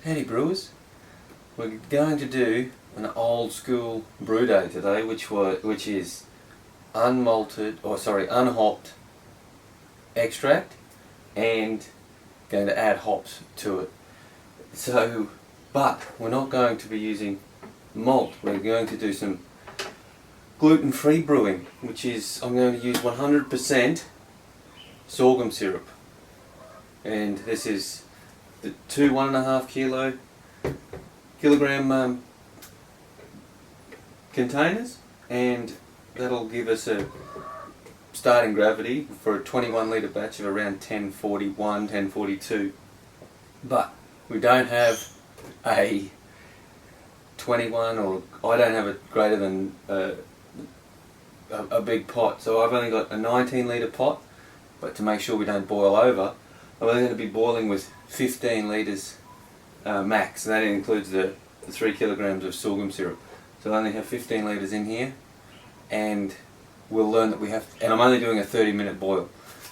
Howdy brewers, we're going to do an old school brew day today, which is unhopped extract and going to add hops to it. So, but we're not going to be using malt. We're going to do some gluten-free brewing, which is I'm going to use 100% sorghum syrup, and this is the two 1.5 kilogram containers, and that'll give us a starting gravity for a 21 litre batch of around 1041, 1042. But we don't have a 21, or I don't have a greater than a big pot, so I've only got a 19 litre pot. But to make sure we don't boil over, I'm only going to be boiling with 15 litres max, and that includes the 3 kilograms of sorghum syrup. So I only have 15 litres in here, and we'll learn that we have, and I'm only doing a 30-minute boil.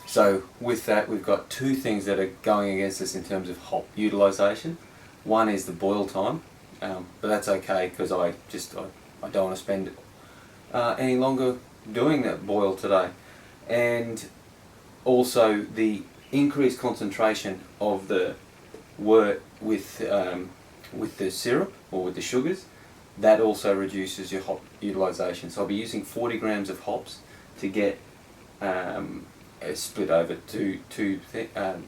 So with that, we've got two things that are going against us in terms of hop utilisation. One is the boil time, but that's okay because I don't want to spend any longer doing that boil today. And also the increased concentration of the wort with the syrup or with the sugars, that also reduces your hop utilisation. So I'll be using 40 grams of hops to get split over two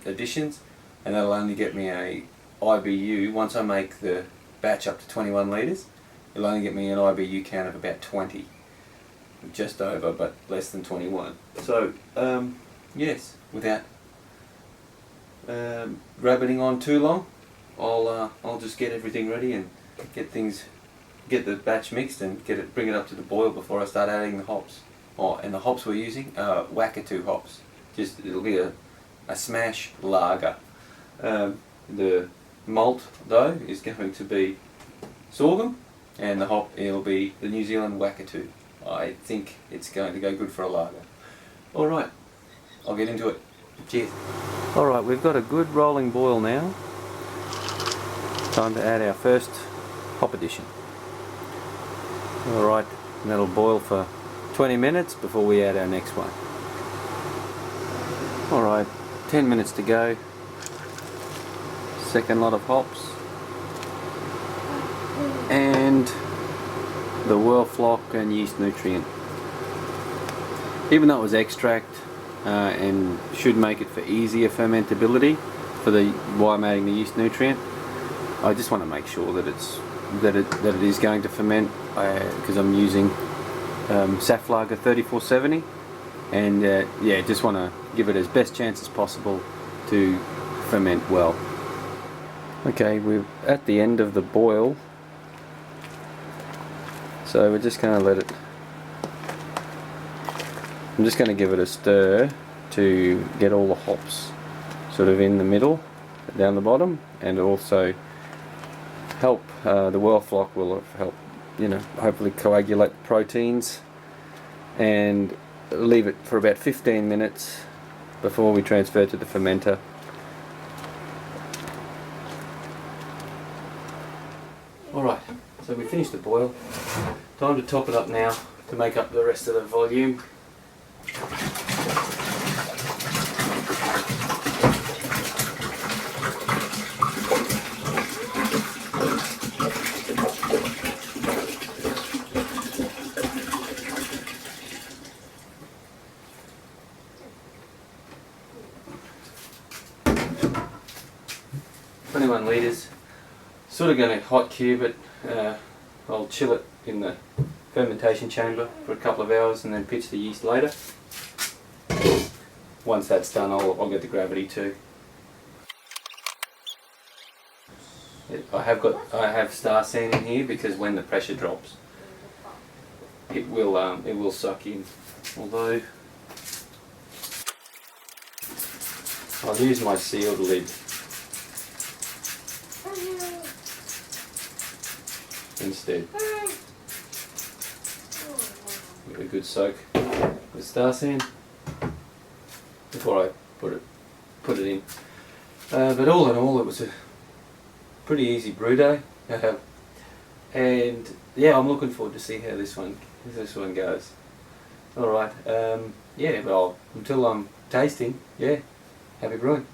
additions, and that'll only get me a IBU. Once I make the batch up to 21 litres, it'll only get me an IBU count of about 20. Just over, but less than 21. So yes, without rabbiting on too long, I'll just get everything ready and get the batch mixed and bring it up to the boil before I start adding the hops. And the hops we're using are Wakatu hops. It'll be a smash lager. The malt though is going to be sorghum, and the hop it'll be the New Zealand Wakatu. I think it's going to go good for a lager. Alright, I'll get into it. Cheers. Alright, we've got a good rolling boil now. Time to add our first hop addition. Alright, and that'll boil for 20 minutes before we add our next one. Alright, 10 minutes to go. Second lot of hops. And the flock and yeast nutrient. Even though it was extract and should make it for easier fermentability while I'm adding the yeast nutrient, I just want to make sure that it is going to ferment, because I'm using Saflager 3470, and yeah, just want to give it as best chance as possible to ferment well. Okay, we're at the end of the boil. So we're just going to let it, I'm just going to give it a stir to get all the hops sort of in the middle, down the bottom, and also help, the flock will help, hopefully coagulate the proteins, and leave it for about 15 minutes before we transfer to the fermenter. Alright, so we finished the boil. Time to top it up now to make up the rest of the volume. "21 litres. Sort of going to hot cube it. I'll chill it in the fermentation chamber for a couple of hours and then pitch the yeast later. Once that's done, I'll get the gravity too. I have star sand in here because when the pressure drops, it will suck in. Although I'll use my sealed lid instead. Give it a good soak with star sand before I put it in. But all in all, it was a pretty easy brew day. And yeah, I'm looking forward to see how this one goes. Alright, yeah, well, until I'm tasting, yeah, happy brewing.